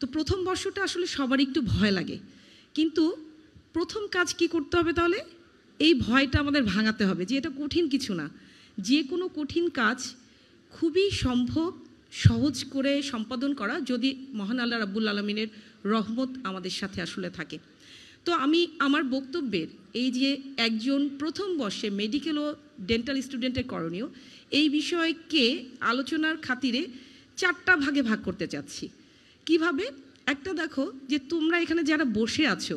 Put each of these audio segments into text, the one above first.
তো প্রথম বর্ষটা আসলে সবারই একটু ভয় লাগে, কিন্তু প্রথম কাজ কি করতে হবে তাহলে? এই ভয়টা আমাদের ভাঙাতে হবে যে এটা কঠিন কিছু না। যে কোনো কঠিন কাজ খুবই সম্ভব সহজ করে সম্পাদন করা, যদি মহান আল্লাহ রাব্বুল আলামিনের রহমত আমাদের সাথে আসলে থাকে। তো আমি আমার বক্তব্যের এই যে একজন প্রথম বর্ষে মেডিকেল ও ডেন্টাল স্টুডেন্টের করণীয়, এই বিষয়কে আলোচনার খাতিরে 4টা ভাগে ভাগ করতে চাচ্ছি। কিভাবে? একটা দেখো যে তোমরা এখানে যারা বসে আছো,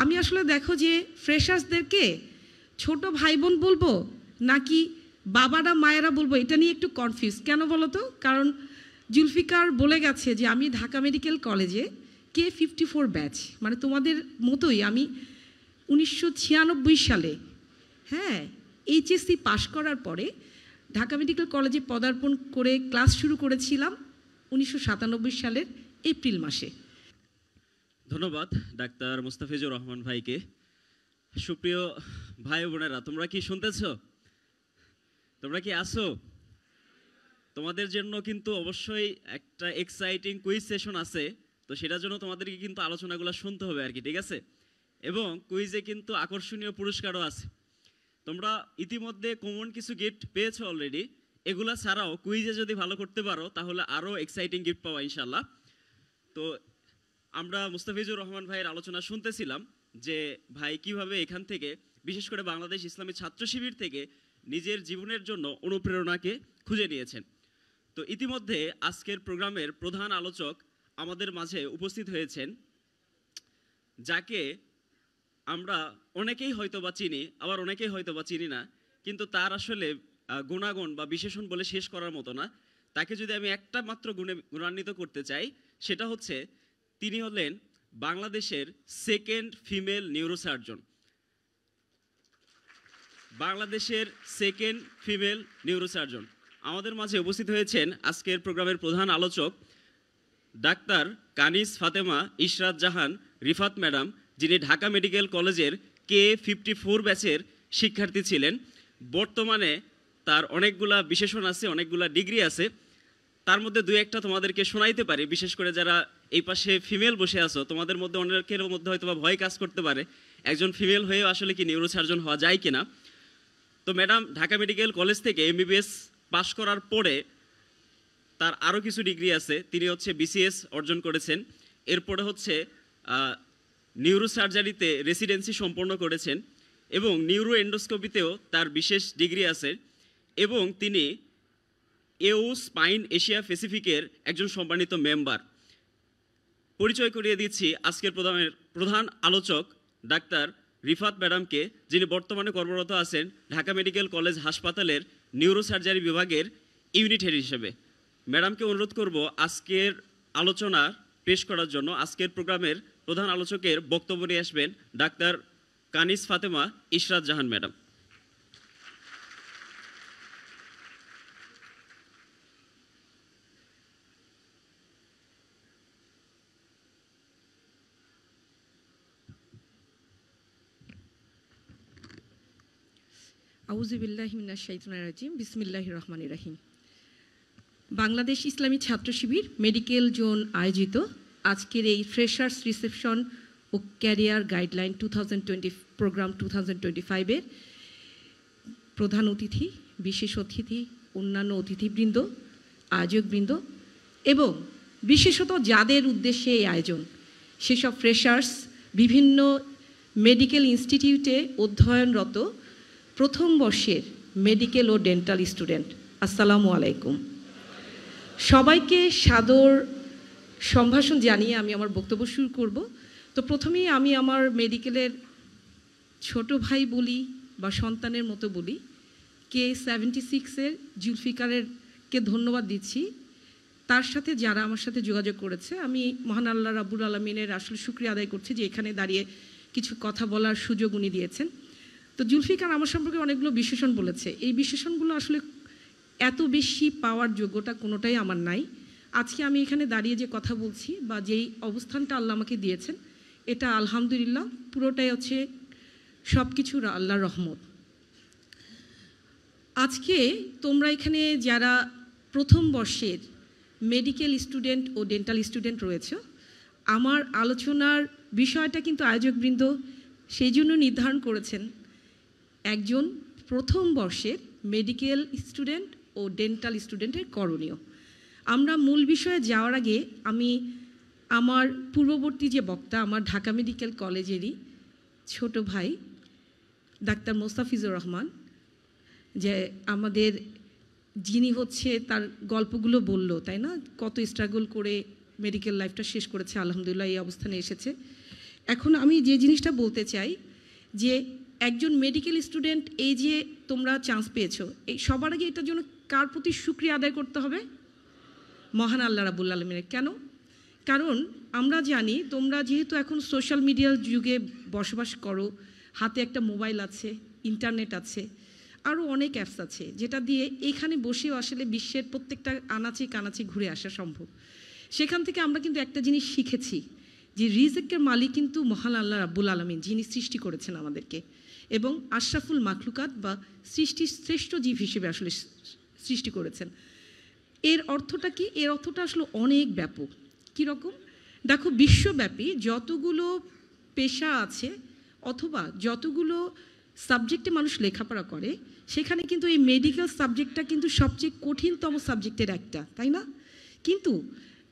আমি আসলে দেখো যে ফ্রেশার্সদেরকে ছোট ভাই বোন বলবো নাকি বাবারা মায়েরা বলবো, এটা নিয়ে একটু কনফিউজ। কেন বলো তো? কারণ জুলফিকার বলে গেছে যে আমি ঢাকা মেডিকেল কলেজে K54 ব্যাচ, মানে তোমাদের মতোই আমি 1996 সালে এইচএসসি পাশ করার পরে ঢাকা মেডিকেল কলেজে পদার্পণ করে ক্লাস শুরু করেছিলাম 1997 সালের এপ্রিল মাসে। ধন্যবাদ ডাক্তার মুস্তাফিজুর রহমান ভাইকে। সুপ্রিয় ভাই বোনেরা, তোমরা কি শুনতেছ? তোমরা কি আসো? তোমাদের জন্য কিন্তু অবশ্যই একটা এক্সাইটিং কুইজ সেশন আছে, তো সেটার জন্য তোমাদেরকে কিন্তু আলোচনাগুলো শুনতে হবে আর কি, ঠিক আছে? এবং কুইজে কিন্তু আকর্ষণীয় পুরস্কারও আছে। তোমরা ইতিমধ্যে কমন কিছু গিফট পেয়েছো অলরেডি, এগুলা ছাড়াও কুইজে যদি ভালো করতে পারো তাহলে আরও এক্সাইটিং গিফট পাওয়া ইনশাল্লাহ। তো আমরা মুস্তাফিজুর রহমান ভাইয়ের আলোচনা শুনতেছিলাম যে ভাই কিভাবে এখান থেকে, বিশেষ করে বাংলাদেশ ইসলামী ছাত্র শিবির থেকে নিজের জীবনের জন্য অনুপ্রেরণাকে খুঁজে নিয়েছেন। তো ইতিমধ্যে আজকের প্রোগ্রামের প্রধান আলোচক আমাদের মাঝে উপস্থিত হয়েছেন, যাকে আমরা অনেকেই হয়তোবা চিনি, আবার অনেকেই হয়তোবা চিনি না, কিন্তু তার আসলে গুণাগুণ বা বিশেষণ বলে শেষ করার মতো না। তাকে যদি আমি একটা মাত্র গুণে গুণান্বিত করতে চাই, সেটা হচ্ছে তিনি হলেন বাংলাদেশের সেকেন্ড ফিমেল নিউরোসার্জন। বাংলাদেশের সেকেন্ড ফিমেল নিউরোসার্জন আমাদের মাঝে উপস্থিত হয়েছেন আজকের প্রোগ্রামের প্রধান আলোচক ডাক্তার কানিস ফাতেমা ইশরাত জাহান রিফাত ম্যাডাম, যিনি ঢাকা মেডিকেল কলেজের K54 ব্যাচের শিক্ষার্থী ছিলেন। বর্তমানে তার অনেকগুলা বিশেষণ আছে, অনেকগুলা ডিগ্রি আছে, তার মধ্যে দুই একটা তোমাদেরকে শোনাইতে পারি। বিশেষ করে যারা এই পাশে ফিমেল বসে আছো, তোমাদের মধ্যে অনেকের মধ্যে হয়তো ভয় কাজ করতে পারে, একজন ফিমেল হয়েও আসলে কি নিউরোসার্জন হওয়া যায় কিনা। তো ম্যাডাম ঢাকা মেডিকেল কলেজ থেকে MBBS পাশ করার পরে তার আরও কিছু ডিগ্রি আছে। তিনি হচ্ছে BCS অর্জন করেছেন, এরপরে হচ্ছে নিউরোসার্জারিতে রেসিডেন্সি সম্পন্ন করেছেন এবং নিউরো এন্ডোস্কোপিতেও তার বিশেষ ডিগ্রি আছে, এবং তিনি EU স্পাইন এশিয়া প্যাসিফিকের একজন সম্মানিত মেম্বার। পরিচয় করিয়ে দিচ্ছি আজকের প্রধান আলোচক ডাক্তার রিফাত ম্যাডামকে, যিনি বর্তমানে কর্মরত আছেন ঢাকা মেডিকেল কলেজ হাসপাতালের নিউরোসার্জারি বিভাগের ইউনিট হেড হিসেবে। ম্যাডামকে অনুরোধ করব আজকের আলোচনা পেশ করার জন্য। আজকের প্রোগ্রামের প্রধান আলোচকের বক্তব্য নিয়ে আসবেন ডাক্তার কানিস ফাতেমা ইশরাত জাহান ম্যাডাম। আউযুবিল্লাহি মিনাশ শাইতানির রাজিম, বিসমিল্লাহির রহমানির রহিম। বাংলাদেশ ইসলামী ছাত্র শিবির মেডিকেল জোন আয়োজিত আজকের এই ফ্রেশার্স রিসেপশন ও ক্যারিয়ার গাইডলাইন 2020 প্রোগ্রাম 2025-এর প্রধান অতিথি, বিশেষ অতিথি, অন্যান্য অতিথিবৃন্দ, আয়োজকবৃন্দ এবং বিশেষত যাদের উদ্দেশ্যে এই আয়োজন, সেসব ফ্রেশার্স, বিভিন্ন মেডিকেল ইনস্টিটিউটে অধ্যয়নরত প্রথম বর্ষের মেডিকেল ও ডেন্টাল স্টুডেন্ট, আসসালামু আলাইকুম। সবাইকে সাদর সম্ভাষণ জানিয়ে আমি আমার বক্তব্য শুরু করব। তো প্রথমেই আমি আমার মেডিকেলের ছোট ভাই বলি বা সন্তানের মতো বলি, K76-এর জুলফিকারকে ধন্যবাদ দিচ্ছি। তার সাথে যারা আমার সাথে যোগাযোগ করেছে, আমি মহান আল্লাহ রাব্বুল আলামিনের আসলে শুকরিয়া আদায় করছি যে এখানে দাঁড়িয়ে কিছু কথা বলার সুযোগ উনি দিয়েছেন। তো জুলফিকার আমার সম্পর্কে অনেকগুলো বিশেষণ বলেছে, এই বিশেষণগুলো আসলে এত বেশি পাওয়ার যোগ্যতা কোনোটাই আমার নাই। আজকে আমি এখানে দাঁড়িয়ে যে কথা বলছি বা যেই অবস্থানটা আল্লাহ আমাকে দিয়েছেন, এটা আলহামদুলিল্লাহ পুরোটাই হচ্ছে সব কিছুর আল্লাহর রহমত। আজকে তোমরা এখানে যারা প্রথম বর্ষের মেডিকেল স্টুডেন্ট ও ডেন্টাল স্টুডেন্ট রয়েছে, আমার আলোচনার বিষয়টা কিন্তু আয়োজকবৃন্দ সেই জন্য নির্ধারণ করেছেন একজন প্রথম বর্ষের মেডিকেল স্টুডেন্ট ও ডেন্টাল স্টুডেন্টের করণীয়। আমরা মূল বিষয়ে যাওয়ার আগে আমি আমার পূর্ববর্তী যে বক্তা, আমার ঢাকা মেডিকেল কলেজেরই ছোট ভাই ডাক্তার মোস্তাফিজুর রহমান, যে আমাদের যিনি হচ্ছে তার গল্পগুলো বলল, তাই না, কত স্ট্রাগল করে মেডিকেল লাইফটা শেষ করেছে, আলহামদুলিল্লাহ এই অবস্থানে এসেছে। এখন আমি যে জিনিসটা বলতে চাই যে একজন মেডিকেল স্টুডেন্ট, এই যে তোমরা চান্স পেয়েছো, এই সবার আগে এটার জন্য কার প্রতি শুকরিয়া আদায় করতে হবে? মহান আল্লাহ রাব্বুল আলামিনের। কেন? কারণ আমরা জানি তোমরা যেহেতু এখন সোশ্যাল মিডিয়ার যুগে বসবাস করো, হাতে একটা মোবাইল আছে, ইন্টারনেট আছে, আরও অনেক অ্যাপস আছে যেটা দিয়ে এখানে বসেও আসলে বিশ্বের প্রত্যেকটা আনাচে কানাচে ঘুরে আসা সম্ভব। সেখান থেকে আমরা কিন্তু একটা জিনিস শিখেছি যে রিজিকের মালিক কিন্তু মহান আল্লাহ রাব্বুল আলামিন, যিনি সৃষ্টি করেছেন আমাদেরকে এবং আশরাফুল মাখলুকাত বা সৃষ্টির শ্রেষ্ঠ জীব হিসেবে আসলে সৃষ্টি করেছেন। এর অর্থটা কি? এর অর্থটা আসলে অনেক ব্যাপক। কীরকম? দেখো, বিশ্বব্যাপী যতগুলো পেশা আছে অথবা যতগুলো সাবজেক্টে মানুষ লেখাপড়া করে, সেখানে কিন্তু এই মেডিকেল সাবজেক্টটা কিন্তু সবচেয়ে কঠিনতম সাবজেক্টের একটা, তাই না? কিন্তু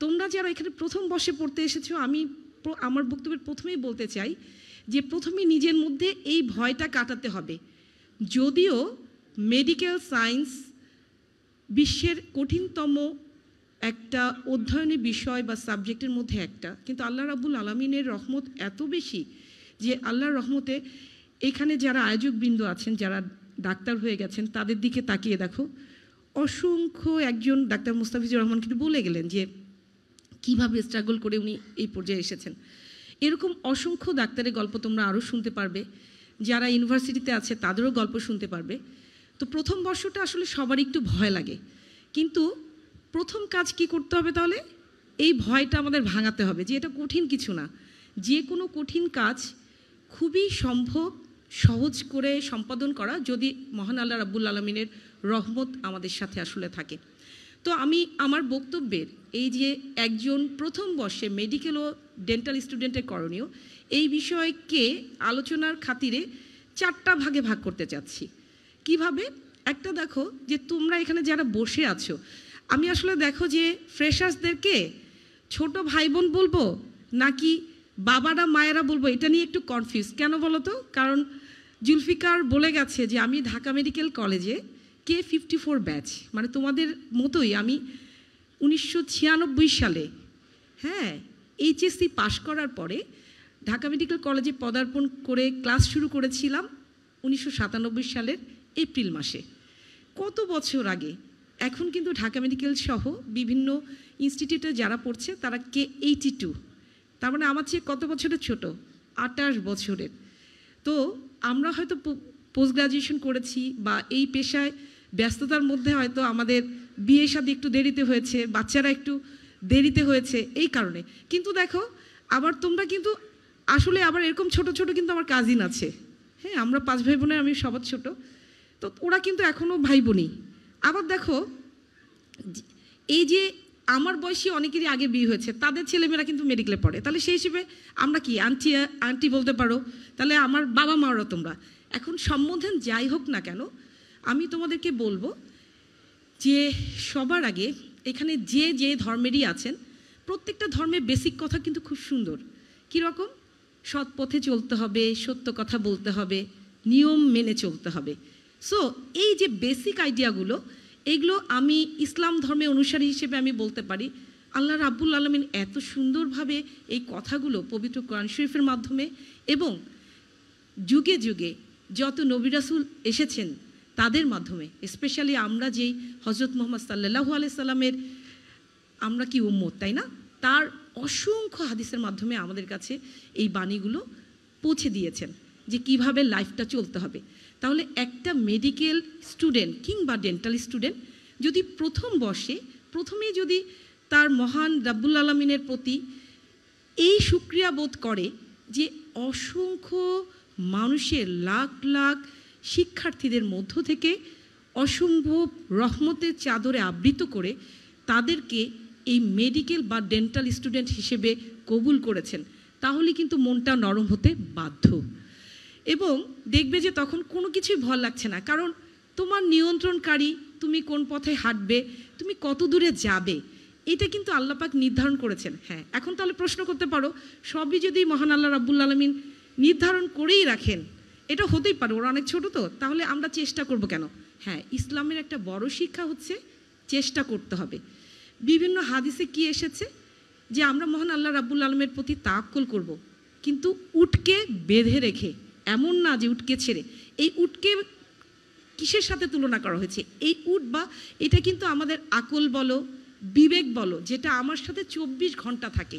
তোমরা যারা এখানে প্রথম বর্ষে পড়তে এসেছো, আমি আমার বক্তব্যের প্রথমেই বলতে চাই যে প্রথমে নিজের মধ্যে এই ভয়টা কাটাতে হবে। যদিও মেডিকেল সায়েন্স বিশ্বের কঠিনতম একটা অধ্যয়নী বিষয় বা সাবজেক্টের মধ্যে একটা, কিন্তু আল্লাহ রাব্বুল আলামিনের রহমত এত বেশি যে আল্লাহর রহমতে এখানে যারা আয়োজকবৃন্দ আছেন, যারা ডাক্তার হয়ে গেছেন, তাদের দিকে তাকিয়ে দেখো, অসংখ্য, একজন ডাক্তার মুস্তাফিজুর রহমান কিন্তু বলে গেলেন যে কীভাবে স্ট্রাগল করে উনি এই পর্যায়ে এসেছেন। এরকম অসংখ্য ডাক্তারের গল্প তোমরা আরও শুনতে পারবে, যারা ইউনিভার্সিটিতে আছে তাদেরও গল্প শুনতে পারবে। তো প্রথম বর্ষটা আসলে সবারই একটু ভয় লাগে, কিন্তু প্রথম কাজ কি করতে হবে তাহলে? এই ভয়টা আমাদের ভাঙাতে হবে যে এটা কঠিন কিছু না, যে কোনো কঠিন কাজ খুবই সম্ভব সহজ করে সম্পাদন করা, যদি মহান আল্লাহ রাব্বুল আলামিনের রহমত আমাদের সাথে আসলে থাকে। তো আমি আমার বক্তব্যের এই যে একজন প্রথম বর্ষে মেডিকেল ও ডেন্টাল স্টুডেন্টের করণীয়, এই বিষয়কে আলোচনার খাতিরে 4টা ভাগে ভাগ করতে চাচ্ছি। কিভাবে? একটা, দেখো যে তোমরা এখানে যারা বসে আছো, আমি আসলে দেখো যে ফ্রেশার্সদেরকে ছোট ভাই বোন বলবো নাকি বাবারা মায়েরা বলবো, এটা নিয়ে একটু কনফিউজ। কেন বলো তো? কারণ জুলফিকার বলে গেছে যে আমি ঢাকা মেডিকেল কলেজে K54 ব্যাচ, মানে তোমাদের মতোই আমি 1996 সালে, হ্যাঁ, এইচএসসি পাশ করার পরে ঢাকা মেডিকেল কলেজে পদার্পণ করে ক্লাস শুরু করেছিলাম 1997 সালের এপ্রিল মাসে। কত বছর আগে! এখন কিন্তু ঢাকা মেডিকেল সহ বিভিন্ন ইনস্টিটিউটে যারা পড়ছে তারা K82, তার মানে আমার চেয়ে কত বছরের ছোট? 28 বছরের। তো আমরা হয়তো পোস্ট গ্রাজুয়েশন করেছি বা এই পেশায় ব্যস্ততার মধ্যে হয়তো আমাদের বিয়ে শাদী একটু দেরিতে হয়েছে, বাচ্চারা একটু দেরিতে হয়েছে এই কারণে। কিন্তু দেখো, আবার তোমরা কিন্তু আসলে আবার এরকম ছোট ছোট কিন্তু আমার কাজিন আছে, হ্যাঁ, আমরা 5 ভাই বোনের আমি সবার ছোট, তো ওরা কিন্তু এখনও ভাই বোনই। আবার দেখো, এই যে আমার বয়সী অনেকেরই আগে বিয়ে হয়েছে, তাদের ছেলেমেয়েরা কিন্তু মেডিকেলে পড়ে, তাহলে সেই হিসেবে আমরা কি আন্টি আন্টি বলতে পারো, তাহলে আমার বাবা মারা তোমরা। এখন সম্বোধন যাই হোক না কেন, আমি তোমাদেরকে বলবো যে সবার আগে এখানে যে যে ধর্মেরই আছেন, প্রত্যেকটা ধর্মের বেসিক কথা কিন্তু খুব সুন্দর। কীরকম? সৎ পথে চলতে হবে, সত্য কথা বলতে হবে, নিয়ম মেনে চলতে হবে। সো এই যে বেসিক আইডিয়াগুলো, এগুলো আমি ইসলাম ধর্মের অনুসারী হিসেবে আমি বলতে পারি আল্লাহ রাব্বুল আলামিন এত সুন্দরভাবে এই কথাগুলো পবিত্র কোরআন শরীফের মাধ্যমে এবং যুগে যুগে যত নবী রাসূল এসেছেন তাদের মাধ্যমে, স্পেশালি আমরা যেই হজরত মুহাম্মদ সাল্লাল্লাহু আলাইহি সাল্লামের আমরা কি উম্মত, তাই না, তার অসংখ্য হাদিসের মাধ্যমে আমাদের কাছে এই বাণীগুলো পৌঁছে দিয়েছেন যে কিভাবে লাইফটা চলতে হবে। তাহলে একটা মেডিকেল স্টুডেন্ট কিংবা ডেন্টাল স্টুডেন্ট যদি প্রথম বর্ষে প্রথমেই যদি তার মহান রাব্বুল আলামিনের প্রতি এই শুকরিয়া বোধ করে যে অসংখ্য মানুষের লাখ লাখ শিক্ষার্থীদের মধ্য থেকে অসম্ভব রহমতের চাদরে আবৃত করে তাদেরকে এই মেডিকেল বা ডেন্টাল স্টুডেন্ট হিসেবে কবুল করেছেন, তাহলে কিন্তু মনটা নরম হতে বাধ্য। এবং দেখবে যে তখন কোনো কিছুই ভয় লাগছে না, কারণ তোমার নিয়ন্ত্রণকারী তুমি কোন পথে হাঁটবে, তুমি কত দূরে যাবে, এটা কিন্তু আল্লাহ পাক নির্ধারণ করেছেন। হ্যাঁ, এখন তাহলে প্রশ্ন করতে পারো, সবই যদি মহান আল্লাহ রাব্বুল আলামিন নির্ধারণ করেই রাখেন, এটা হতেই পারে, ওরা অনেক ছোট, তো তাহলে আমরা চেষ্টা করব কেন? হ্যাঁ, ইসলামের একটা বড় শিক্ষা হচ্ছে চেষ্টা করতে হবে। বিভিন্ন হাদিসে কি এসেছে যে আমরা মহান আল্লাহ রাব্বুল আলামিনের প্রতি তাওয়াক্কুল করব, কিন্তু উটকে বেঁধে রেখে, এমন না যে উটকে ছেড়ে। এই উটকে কিসের সাথে তুলনা করা হয়েছে? এই উট বা এটা কিন্তু আমাদের আকল বলো, বিবেক বলো, যেটা আমার সাথে 24 ঘন্টা থাকে,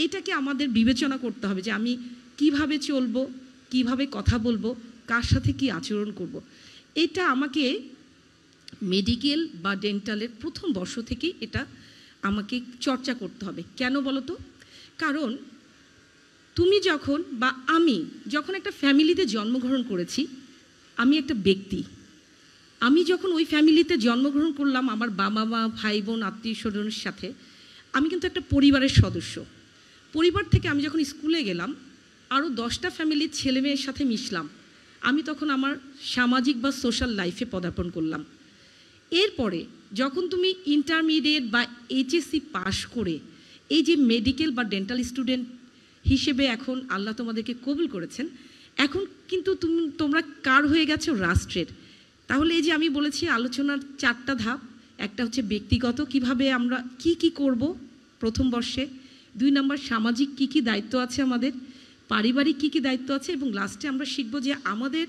এটাকে আমাদের বিবেচনা করতে হবে যে আমি কিভাবে চলবো, কিভাবে কথা বলবো, কার সাথে কি আচরণ করব। এটা আমাকে মেডিকেল বা ডেন্টালের প্রথম বর্ষ থেকেই এটা আমাকে চর্চা করতে হবে। কেন বলো তো? কারণ তুমি যখন বা আমি যখন একটা ফ্যামিলিতে জন্মগ্রহণ করেছি, আমি একটা ব্যক্তি, আমি যখন ওই ফ্যামিলিতে জন্মগ্রহণ করলাম আমার বাবা মা ভাই বোন আত্মীয় স্বজনের সাথে, আমি কিন্তু একটা পরিবারের সদস্য। পরিবার থেকে আমি যখন স্কুলে গেলাম, আরও 10টা ফ্যামিলির ছেলে মেয়ের সাথে মিশলাম, আমি তখন আমার সামাজিক বা সোশ্যাল লাইফে পদার্পণ করলাম। এরপরে যখন তুমি ইন্টারমিডিয়েট বা এইচএসসি পাশ করে এই যে মেডিকেল বা ডেন্টাল স্টুডেন্ট হিসেবে এখন আল্লাহ তোমাদেরকে কবুল করেছেন, এখন কিন্তু তোমরা কার হয়ে গেছো? রাষ্ট্রের। তাহলে এই যে আমি বলেছি আলোচনার 4টা ধাপ, একটা হচ্ছে ব্যক্তিগত, কিভাবে আমরা কি করব প্রথম বর্ষে, 2 নম্বর সামাজিক কি দায়িত্ব আছে আমাদের, পারিবারিক কি দায়িত্ব আছে, এবং লাস্টে আমরা শিখব যে আমাদের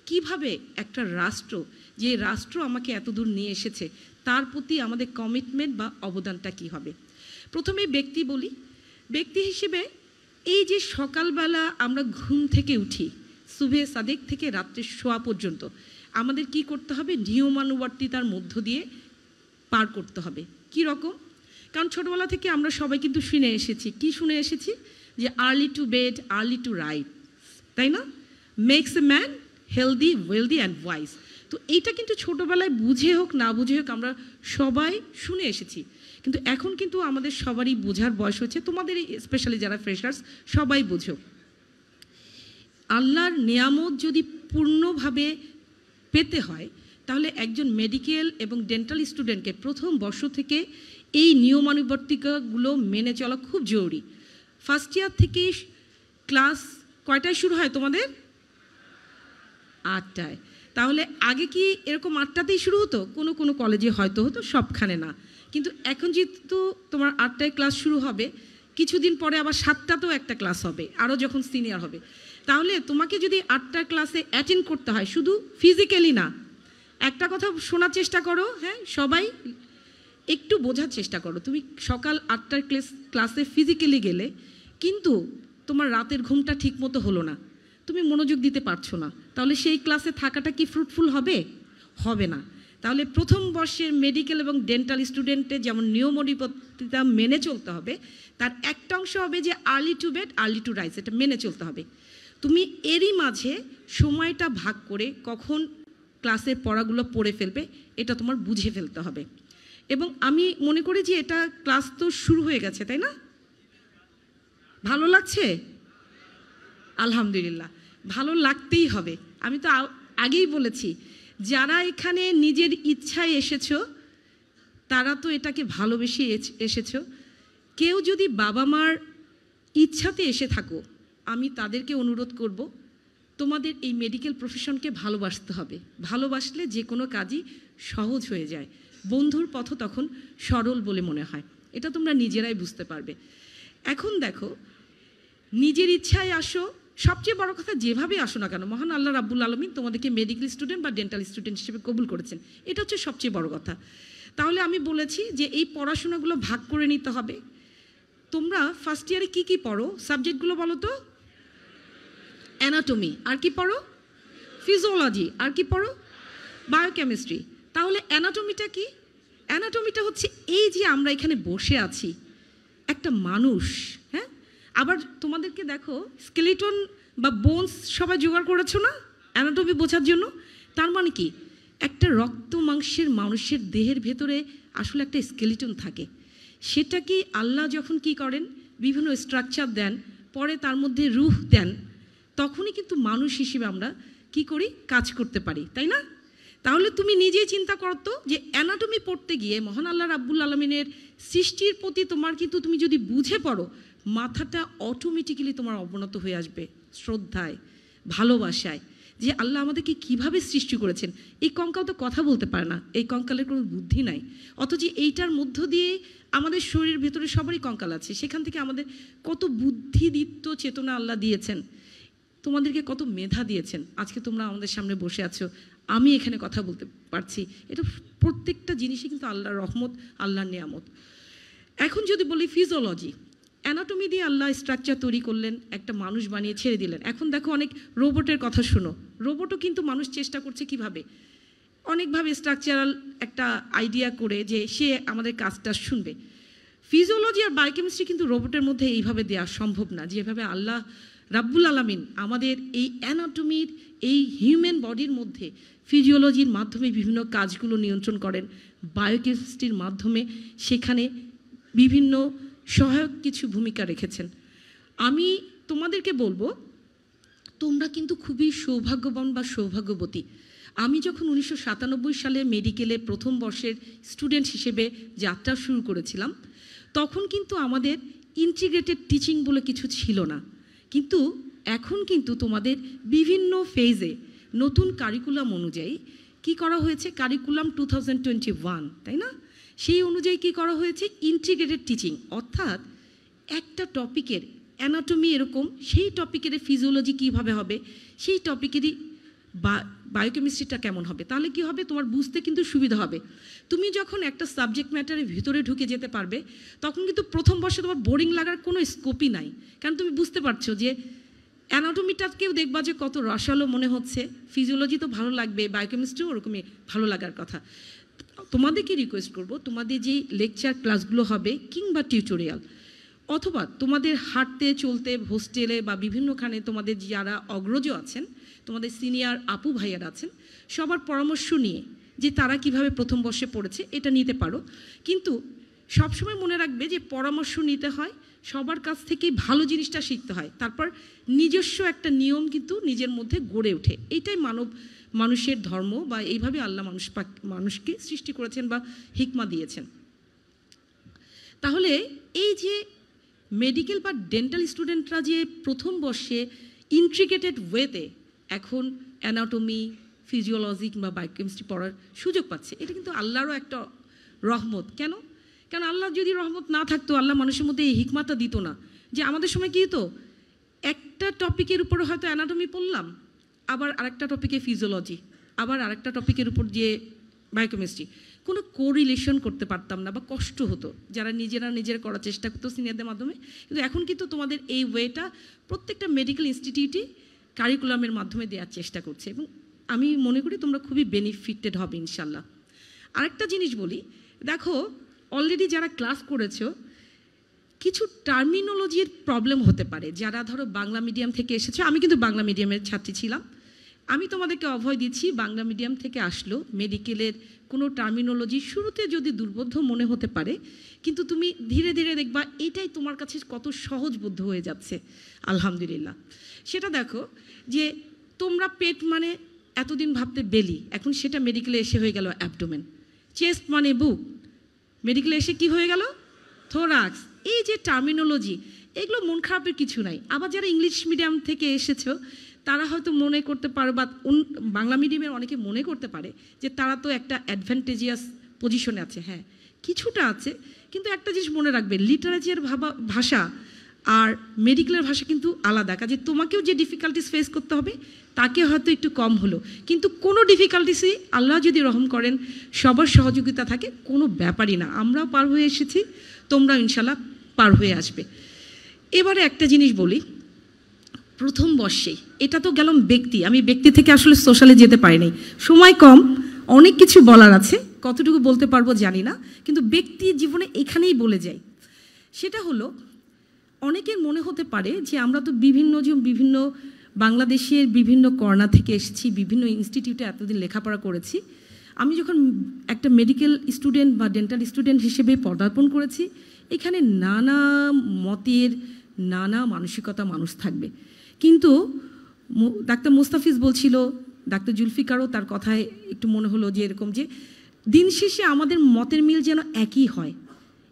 কিভাবে একটা রাষ্ট্র, যে রাষ্ট্র আমাকে এত দূর নিয়ে এসেছে, তার প্রতি আমাদের কমিটমেন্ট বা অবদানটা কি হবে। প্রথমে ব্যক্তি বলি। ব্যক্তি হিসেবে এই যে সকালবেলা আমরা ঘুম থেকে উঠি, সুবে সাদেক থেকে রাত্রে শোয়া পর্যন্ত আমাদের কি করতে হবে? নিয়মানুবর্তিতার মধ্য দিয়ে পার করতে হবে। কি রকম? কারণ ছোটবেলা থেকে আমরা সবাই কিন্তু শুনে এসেছি, কি শুনে এসেছি? যে early to bed early to right, তাই না? Makes a man healthy wealthy and wise. তো এইটা কিন্তু ছোটোবেলায় বুঝে হোক না বুঝে হোক আমরা সবাই শুনে এসেছি, কিন্তু এখন কিন্তু আমাদের সবারই বোঝার বয়স হচ্ছে, তোমাদের স্পেশালি যারা ফ্রেশার্স সবাই বোঝো। আল্লাহর নিয়ামত যদি পূর্ণভাবে পেতে হয়, তাহলে একজন মেডিকেল এবং ডেন্টাল স্টুডেন্টকে প্রথম বর্ষ থেকে এই নিয়মানুবর্তিকাগুলো মেনে চলা খুব জরুরি। ফার্স্ট ইয়ার থেকেই ক্লাস কয়টায় শুরু হয় তোমাদের? 8টায়। তাহলে আগে কি এরকম 8টাতেই শুরু হতো? কোনো কলেজে হয়তো হতো, সবখানে না। কিন্তু এখন যেহেতু তোমার 8টায় ক্লাস শুরু হবে, কিছুদিন পরে আবার 7টাতেও একটা ক্লাস হবে, আরও যখন সিনিয়র হবে। তাহলে তোমাকে যদি 8টা ক্লাসে অ্যাটেন্ড করতে হয়, শুধু ফিজিক্যালি না, একটা কথা শোনার চেষ্টা করো, হ্যাঁ সবাই একটু বোঝার চেষ্টা করো। তুমি সকাল 8টার ক্লাসে ফিজিক্যালি গেলে, কিন্তু তোমার রাতের ঘুমটা ঠিক মতো হলো না, তুমি মনোযোগ দিতে পারছো না, তাহলে সেই ক্লাসে থাকাটা কি ফ্রুটফুল হবে? হবে না। তাহলে প্রথম বর্ষের মেডিকেল এবং ডেন্টাল স্টুডেন্টের যেমন নিয়মানুবর্তিতা মেনে চলতে হবে, তার একটা অংশ হবে যে early to bed early to rise, এটা মেনে চলতে হবে। তুমি এরই মাঝে সময়টা ভাগ করে কখন ক্লাসের পড়াগুলো পড়ে ফেলবে, এটা তোমার বুঝে ফেলতে হবে। এবং আমি মনে করি যে এটা ক্লাস তো শুরু হয়ে গেছে, তাই না? ভালো লাগছে? আলহামদুলিল্লাহ, ভালো লাগতেই হবে। আমি তো আগেই বলেছি, যারা এখানে নিজের ইচ্ছায় এসেছো তারা তো এটাকে ভালোবেসে এসেছো। কেউ যদি বাবা মার ইচ্ছাতে এসে থাকো, আমি তাদেরকে অনুরোধ করব, তোমাদের এই মেডিকেল প্রফেশনকে ভালোবাসতে হবে। ভালোবাসলে যে কোনো কাজই সহজ হয়ে যায়, বন্ধুর পথ তখন সরল বলে মনে হয়, এটা তোমরা নিজেরাই বুঝতে পারবে। এখন দেখো, নিজের ইচ্ছায় আসো, সবচেয়ে বড় কথা যেভাবে আসো না কেন, মহান আল্লাহ রাব্বুল আলামিন তোমাদেরকে মেডিকেল স্টুডেন্ট বা ডেন্টাল স্টুডেন্ট হিসেবে কবুল করেছেন, এটা হচ্ছে সবচেয়ে বড় কথা। তাহলে আমি বলেছি যে এই পড়াশোনাগুলো ভাগ করে নিতে হবে। তোমরা ফার্স্ট ইয়ারে কি পড়ো? সাবজেক্টগুলো বলো তো। অ্যানাটমি, আর কি পড়ো? ফিজিওলজি, আর কি পড়ো? বায়োকেমিস্ট্রি। তাহলে অ্যানাটমিটা কি? অ্যানাটমিটা হচ্ছে এই যে আমরা এখানে বসে আছি, একটা মানুষ, হ্যাঁ, আবার তোমাদেরকে দেখো স্কেলিটন বা বোনস সবাই জোগাড় করেছো না অ্যানাটমি বোঝার জন্য। তার মানে কি, একটা রক্ত মাংসের মানুষের দেহের ভেতরে আসলে একটা স্কেলিটন থাকে। সেটা কি আল্লাহ যখন কি করেন, বিভিন্ন স্ট্রাকচার দেন, পরে তার মধ্যে রূহ দেন, তখনই কিন্তু মানুষ হিসেবে আমরা কি করি, কাজ করতে পারি, তাই না? তাহলে তুমি নিজেই চিন্তা করো তো যে অ্যানাটমি পড়তে গিয়ে মহান আল্লাহ রাব্বুল আলামিনের সৃষ্টির প্রতি তোমার কিন্তু তুমি যদি বুঝে পড়ো, মাথাটা অটোমেটিক্যালি তোমার অবনত হয়ে আসবে শ্রদ্ধায়, ভালোবাসায়, যে আল্লাহ আমাদেরকে কিভাবে সৃষ্টি করেছেন। এই কঙ্কাল তো কথা বলতে পারে না, এই কঙ্কালের কোনো বুদ্ধি নাই, অথচ এইটার মধ্য দিয়ে আমাদের শরীরের ভেতরে সবারই কঙ্কাল আছে, সেখান থেকে আমাদের কত বুদ্ধিদীপ্ত চেতনা আল্লাহ দিয়েছেন, তোমাদেরকে কত মেধা দিয়েছেন। আজকে তোমরা আমাদের সামনে বসে আছো, আমি এখানে কথা বলতে পারছি, এটা প্রত্যেকটা জিনিসই কিন্তু আল্লাহর রহমত, আল্লাহর নিয়ামত। এখন যদি বলি ফিজিওলজি, অ্যানাটমি দিয়ে আল্লাহ স্ট্রাকচার তৈরি করলেন, একটা মানুষ বানিয়ে ছেড়ে দিলেন। এখন দেখো অনেক রোবটের কথা শুনো, রোবটও কিন্তু মানুষ চেষ্টা করছে কিভাবে, অনেকভাবে স্ট্রাকচারাল একটা আইডিয়া করে যে সে আমাদের কাজটা শুনবে। ফিজিওলজি আর বায়োকেমিস্ট্রি কিন্তু রোবটের মধ্যে এইভাবে দেওয়া সম্ভব না, যেভাবে আল্লাহ রাব্বুল আলামিন আমাদের এই অ্যানাটমির, এই হিউম্যান বডির মধ্যে ফিজিওলজির মাধ্যমে বিভিন্ন কাজগুলো নিয়ন্ত্রণ করেন, বায়োকেমিস্ট্রির মাধ্যমে সেখানে বিভিন্ন সহায়ক কিছু ভূমিকা রেখেছেন। আমি তোমাদেরকে বলবো, তোমরা কিন্তু খুবই সৌভাগ্যবান বা সৌভাগ্যবতী। আমি যখন 1997 সালে মেডিকেলের প্রথম বর্ষের স্টুডেন্ট হিসেবে যাত্রা শুরু করেছিলাম, তখন কিন্তু আমাদের ইন্টিগ্রেটেড টিচিং বলে কিছু ছিল না, কিন্তু এখন কিন্তু তোমাদের বিভিন্ন ফেজে নতুন কারিকুলাম অনুযায়ী কি করা হয়েছে, কারিকুলাম 2021, তাই না? সেই অনুযায়ী কি করা হয়েছে, ইন্টিগ্রেটেড টিচিং, অর্থাৎ একটা টপিকের অ্যানাটমি এরকম, সেই টপিকের ফিজিওলজি কীভাবে হবে, সেই টপিকেরই বায়োকেমিস্ট্রিটা কেমন হবে, তাহলে কি হবে, তোমার বুঝতে কিন্তু সুবিধা হবে। তুমি যখন একটা সাবজেক্ট ম্যাটারের ভিতরে ঢুকে যেতে পারবে, তখন কিন্তু প্রথম বর্ষে তোমার বোরিং লাগার কোনো স্কোপই নাই, কারণ তুমি বুঝতে পারছো যে অ্যানাটমিটাকেও দেখবা যে কত রসালো মনে হচ্ছে, ফিজিওলজি তো ভালো লাগবে, বায়োকেমিস্ট্রিও ওরকমই ভালো লাগার কথা। তোমাদেরকে রিকোয়েস্ট করব, তোমাদের যেই লেকচার ক্লাসগুলো হবে কিংবা টিউটোরিয়াল, অথবা তোমাদের হাঁটতে চলতে হোস্টেলে বা বিভিন্নখানে তোমাদের যারা অগ্রজ আছেন, তোমাদের সিনিয়র আপু ভাইয়ারা আছেন, সবার পরামর্শ নিয়ে যে তারা কিভাবে প্রথম বর্ষে পড়েছে এটা নিতে পারো। কিন্তু সবসময় মনে রাখবে যে পরামর্শ নিতে হয়, সবার কাছ থেকেই ভালো জিনিসটা শিখতে হয়, তারপর নিজস্ব একটা নিয়ম কিন্তু নিজের মধ্যে গড়ে ওঠে। এইটাই মানুষের ধর্ম, বা এইভাবে আল্লাহ মানুষকে সৃষ্টি করেছেন বা হিকমা দিয়েছেন। তাহলে এই যে মেডিকেল বা ডেন্টাল স্টুডেন্টরা যে প্রথম বর্ষে ইন্ট্রিকেটেড ওয়েতে এখন অ্যানাটমি, ফিজিওলজি কিংবা বায়োকেমিস্ট্রি পড়ার সুযোগ পাচ্ছে, এটা কিন্তু আল্লাহরও একটা রহমত। কেন? কারণ আল্লাহ যদি রহমত না থাকতো, আল্লাহ মানুষের মধ্যে এই হিকমাটা দিত না। যে আমাদের সময় কী হতো, একটা টপিকের উপরে হয়তো অ্যানাটমি পড়লাম, আবার আরেকটা টপিকে ফিজিওলজি, আবার আরেকটা টপিকের উপর যে বায়োকেমিস্ট্রি, কোনো কোরিলেশন করতে পারতাম না বা কষ্ট হতো, যারা নিজেরা করার চেষ্টা করতো সিনিয়রদের মাধ্যমে। কিন্তু এখন কিন্তু তোমাদের এই ওয়েটা প্রত্যেকটা মেডিকেল ইনস্টিটিউটই কারিকুলামের মাধ্যমে দেওয়ার চেষ্টা করছে, এবং আমি মনে করি তোমরা খুবই বেনিফিটেড হবে ইনশাল্লাহ। আরেকটা জিনিস বলি, দেখো অলরেডি যারা ক্লাস করেছো, কিছু টার্মিনোলজির প্রবলেম হতে পারে। যারা ধরো বাংলা মিডিয়াম থেকে এসেছো, আমি কিন্তু বাংলা মিডিয়ামের ছাত্রী ছিলাম, আমি তোমাদেরকে অভয় দিচ্ছি, বাংলা মিডিয়াম থেকে আসলো মেডিকেলের কোনো টার্মিনোলজি শুরুতে যদি দুর্বোধ্য মনে হতে পারে, কিন্তু তুমি ধীরে ধীরে দেখবা এটাই তোমার কাছে কত সহজবোধ্য হয়ে যাচ্ছে, আলহামদুলিল্লাহ। সেটা দেখো যে তোমরা পেট মানে এতদিন ভাবতে বেলি, এখন সেটা মেডিকেলে এসে হয়ে গেল অ্যাবডোমেন। চেস্ট মানে বুক, মেডিকেলে এসে কি হয়ে গেল, থোরাক্স। এই যে টার্মিনোলজি, এগুলো মন খারাপের কিছু নাই। আবার যারা ইংলিশ মিডিয়াম থেকে এসেছো, তারা হয়তো মনে করতে পারে, বা বাংলা মিডিয়ামের অনেকে মনে করতে পারে যে তারা তো একটা অ্যাডভান্টেজিয়াস পজিশনে আছে। হ্যাঁ, কিছুটা আছে, কিন্তু একটা জিনিস মনে রাখবে, লিটারেচার ভাষা আর মেডিকেলের ভাষা কিন্তু আলাদা। কাজে তোমাকেও যে ডিফিকাল্টিস ফেস করতে হবে, তাকে হয়তো একটু কম হলো, কিন্তু কোনো ডিফিকাল্টিসই আল্লাহ যদি রহম করেন, সবার সহযোগিতা থাকে, কোনো ব্যাপারই না। আমরাও পার হয়ে এসেছি, তোমরা ইনশাল্লাহ পার হয়ে আসবে। এবারে একটা জিনিস বলি, প্রথম বর্ষে এটা তো গেলাম ব্যক্তি, আমি ব্যক্তি থেকে আসলে সোশ্যালে যেতে পারিনি, সময় কম, অনেক কিছু বলার আছে, কতটুকু বলতে পারবো জানি না, কিন্তু ব্যক্তি জীবনে এখানেই বলে যাই। সেটা হলো, অনেকের মনে হতে পারে যে আমরা তো বিভিন্ন বাংলাদেশের বিভিন্ন কর্নার থেকে এসেছি, বিভিন্ন ইনস্টিটিউটে এতদিন লেখাপড়া করেছি। আমি যখন একটা মেডিকেল স্টুডেন্ট বা ডেন্টাল স্টুডেন্ট হিসেবে পদার্পণ করেছি, এখানে নানা মতের নানা মানসিকতা মানুষ থাকবে, কিন্তু ডাক্তার মুস্তাফিজ বলছিল, ডাক্তার জুলফিকারও তার কথায় একটু মনে হলো যে এরকম যে দিন শেষে আমাদের মতের মিল যেন একই হয়।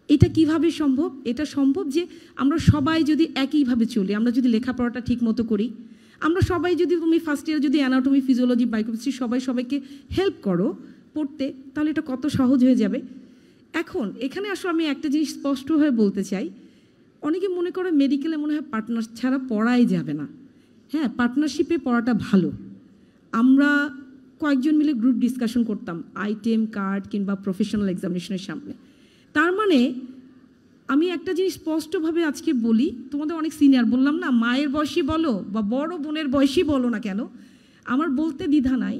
এটা কিভাবে সম্ভব? এটা সম্ভব যে আমরা সবাই যদি একইভাবে চলি, আমরা যদি লেখাপড়াটা ঠিক মতো করি, আমরা সবাই যদি, তুমি ফার্স্ট ইয়ারে যদি অ্যানাটমি, ফিজিওলজি, বায়োকেমিস্ট্রি সবাইকে হেল্প করো পড়তে, তাহলে এটা কত সহজ হয়ে যাবে। এখন এখানে আসলে আমি একটা জিনিস স্পষ্ট হয়ে বলতে চাই, অনেকে মনে করে মেডিকেলে মনে হয় পার্টনার ছাড়া পড়াই যাবে না। হ্যাঁ, পার্টনারশিপে পড়াটা ভালো। আমরা কয়েকজন মিলে গ্রুপ ডিসকাশন করতাম আইটেম কার্ড কিংবা প্রফেশনাল এক্সামিনেশনের সামনে। তার মানে আমি একটা জিনিস স্পষ্টভাবে আজকে বলি, তোমাদের অনেক সিনিয়র, বললাম না, মায়ের বয়সী বলো বা বড় বোনের বয়সী বলো না কেন, আমার বলতে দ্বিধা নাই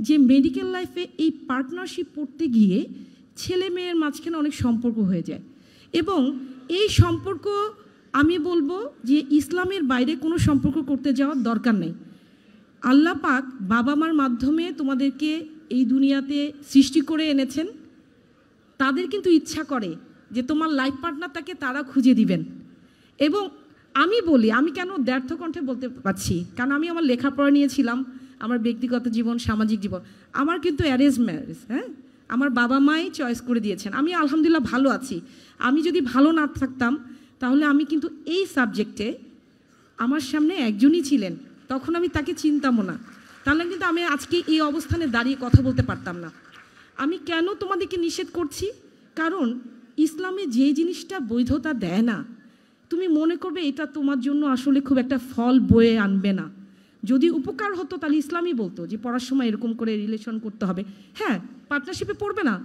যে মেডিকেল লাইফে এই পার্টনারশিপ পড়তে গিয়ে ছেলে মেয়ের মাঝখানে অনেক সম্পর্ক হয়ে যায়, এবং এই সম্পর্ক আমি বলবো যে ইসলামের বাইরে কোনো সম্পর্ক করতে যাওয়ার দরকার নেই। আল্লাহ পাক বাবা মার মাধ্যমে তোমাদেরকে এই দুনিয়াতে সৃষ্টি করে এনেছেন, তাদের কিন্তু ইচ্ছা করে যে তোমার লাইফ পার্টনার তাকে তারা খুঁজে দিবেন। এবং আমি বলি, আমি কেন দ্ব্যর্থ কণ্ঠে বলতে পারছি, কারণ আমি আমার লেখাপড়া নিয়েছিলাম, আমার ব্যক্তিগত জীবন, সামাজিক জীবন, আমার কিন্তু অ্যারেঞ্জ ম্যারেজ, হ্যাঁ, আমার বাবা মাই চয়েস করে দিয়েছেন। আমি আলহামদুলিল্লাহ ভালো আছি। আমি যদি ভালো না থাকতাম তাহলে আমি কিন্তু এই সাবজেক্টে, আমার সামনে একজনই ছিলেন, তখন আমি তাকে চিনতামও না, তাহলে কিন্তু আমি আজকে এই অবস্থানে দাঁড়িয়ে কথা বলতে পারতাম না। আমি কেন তোমাদেরকে নিষেধ করছি? কারণ ইসলামে যে জিনিসটা বৈধতা দেয় না, তুমি মনে করবে এটা তোমার জন্য আসলে খুব একটা ফল বয়ে আনবে না। যদি উপকার হতো তাহলে ইসলামই বলতো যে পড়ার সময় এরকম করে রিলেশন করতে হবে। হ্যাঁ, পার্টনারশিপে পড়বে না,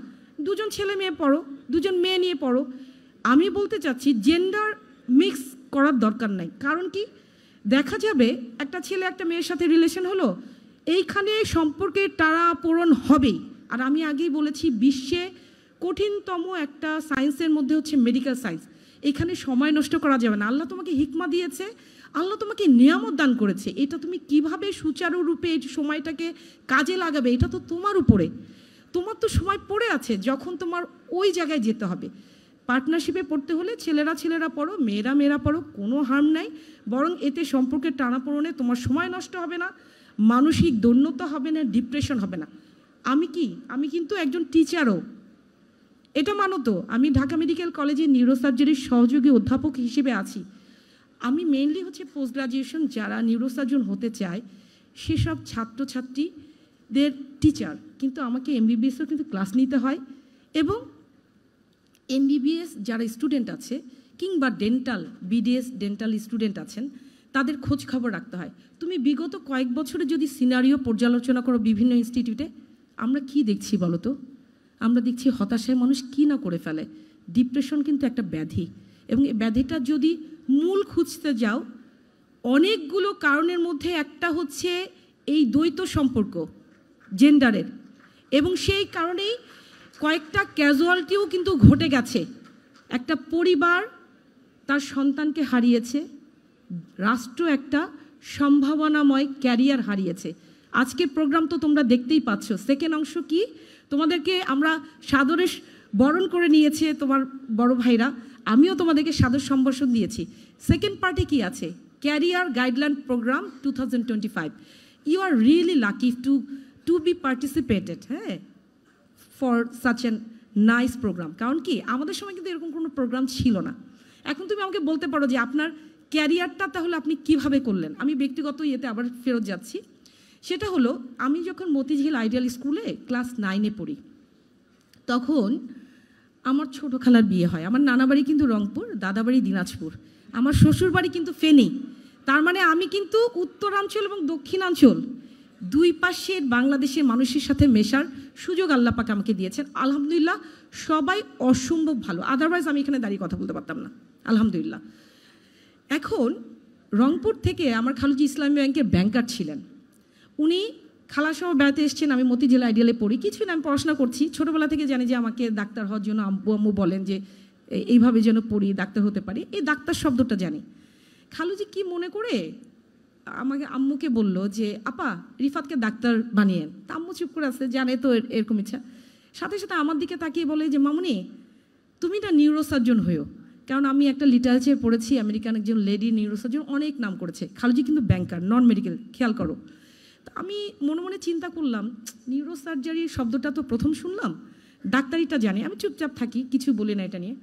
দুজন ছেলে মেয়ে পড়ো, দুজন মেয়ে নিয়ে পড়ো। আমি বলতে চাচ্ছি জেন্ডার মিক্স করার দরকার নাই। কারণ কি, দেখা যাবে একটা ছেলে একটা মেয়ের সাথে রিলেশন হলো, এইখানে সম্পর্কের টানাপোড়েন হবেই। আর আমি আগেই বলেছি, বিশ্বে কঠিনতম একটা সায়েন্সের মধ্যে হচ্ছে মেডিকেল সায়েন্স। এখানে সময় নষ্ট করা যাবে না। আল্লাহ তোমাকে হিকমা দিয়েছে, আল্লাহ তোমাকে নিয়ামত দান করেছে, এটা তুমি কিভাবে সুচারুরূপে এই সময়টাকে কাজে লাগাবে এটা তো তোমার উপরে। তোমার তো সময় পড়ে আছে, যখন তোমার ওই জায়গায় যেতে হবে। পার্টনারশিপে পড়তে হলে ছেলেরা পড়ো, মেয়েরা পড়ো, কোনো হার্ম নাই, বরং এতে সম্পর্কের টানাপোড়েনে তোমার সময় নষ্ট হবে না, মানসিক দৈন্যতা হবে না, ডিপ্রেশন হবে না। আমি কিন্তু একজন টিচারও, এটা মানো তো, আমি ঢাকা মেডিকেল কলেজে নিউরোসার্জারির সহযোগী অধ্যাপক হিসেবে আছি। আমি মেইনলি হচ্ছে পোস্ট গ্রাজুয়েশন যারা নিউরোসার্জন হতে চায় সেসব ছাত্রছাত্রীদের টিচার, কিন্তু আমাকে এমবিবিএসও কিন্তু ক্লাস নিতে হয়, এবং এমবিবিএস যারা স্টুডেন্ট আছে কিংবা ডেন্টাল, বিডিএস ডেন্টাল স্টুডেন্ট আছেন, তাদের খোঁজ খবর রাখতে হয়। তুমি বিগত কয়েক বছরে যদি সিনারিও পর্যালোচনা করো বিভিন্ন ইনস্টিটিউটে, আমরা কি দেখছি বলো তো? আমরা দেখছি হতাশায় মানুষ কি না করে ফেলে। ডিপ্রেশন কিন্তু একটা ব্যাধি, এবং এই ব্যাধিটা যদি মূল খুঁজতে যাও, অনেকগুলো কারণের মধ্যে একটা হচ্ছে এই দ্বৈত সম্পর্ক জেন্ডারের, এবং সেই কারণেই কয়েকটা ক্যাজুয়ালিটিও কিন্তু ঘটে গেছে। একটা পরিবার তার সন্তানকে হারিয়েছে, রাষ্ট্র একটা সম্ভাবনাময় ক্যারিয়ার হারিয়েছে। আজকের প্রোগ্রাম তো তোমরা দেখতেই পাচ্ছ। সেকেন্ড অংশ কি, তোমাদেরকে আমরা সাদরে বরণ করে নিয়েছে তোমার বড় ভাইরা, আমিও তোমাদেরকে সাদর সম্ভাষণ দিয়েছি। সেকেন্ড পার্টে কি আছে, career guideline programme 2025। You are really lucky to be participated, হ্যাঁ, for such an nice programme. কারণ কি, আমাদের সময় কিন্তু এরকম কোনো প্রোগ্রাম ছিল না। এখন তুমি আমাকে বলতে পারো যে আপনার ক্যারিয়ারটা তাহলে আপনি কিভাবে করলেন। আমি ব্যক্তিগত ইয়েতে আবার ফেরত যাচ্ছি। সেটা হলো, আমি যখন মতিঝিল আইডিয়াল স্কুলে ক্লাস 9-এ পড়ি, তখন আমার ছোটো খালার বিয়ে হয়। আমার নানা বাড়ি কিন্তু রংপুর, দাদাবাড়ি দিনাজপুর, আমার শ্বশুর বাড়ি কিন্তু ফেনী। তার মানে আমি কিন্তু উত্তরাঞ্চল এবং দক্ষিণাঞ্চল দুই পাশের বাংলাদেশের মানুষের সাথে মেশার সুযোগ আল্লাহ পাক আমাকে দিয়েছেন। আলহামদুলিল্লাহ, সবাই অসম্ভব ভালো, আদারওয়াইজ আমি এখানে দাঁড়িয়ে কথা বলতে পারতাম না, আলহামদুলিল্লাহ। এখন রংপুর থেকে আমার খালুজি ইসলামী ব্যাংকের ব্যাংকার ছিলেন, উনি খালাসহ বেড়াতে এসছেন। আমি মতিঝিল আইডিয়ালে পড়ি, কিছুদিন আমি পড়াশোনা করছি। ছোটোবেলা থেকে জানি যে আমাকে ডাক্তার হওয়ার জন্য আম্মু বলেন যে এইভাবে যেন পড়ি, ডাক্তার হতে পারি, এই ডাক্তার শব্দটা জানি। খালুজি কি মনে করে আমাকে আম্মুকে বলল যে আপা রিফাতকে ডাক্তার বানিয়েন। তা আম্মু চুপ করে আসছে, জানে তো এরকম ইচ্ছা। সাথে সাথে আমার দিকে তাকিয়ে বলে যে মামুনি তুমি না নিউরোসার্জন হয়েও, কারণ আমি একটা লিটারেচার পড়েছি, আমেরিকান একজন লেডি নিউরোসার্জন অনেক নাম করেছে, খালুজি কিন্তু ব্যাংকার, নন মেডিকেল, খেয়াল করো। তো আমি মনে মনে চিন্তা করলাম, নিউরোসার্জারি শব্দটা তো প্রথম শুনলাম, ডাক্তারিটা জানি, আমি চুপচাপ থাকি, কিছু বলি না এটা নিয়ে।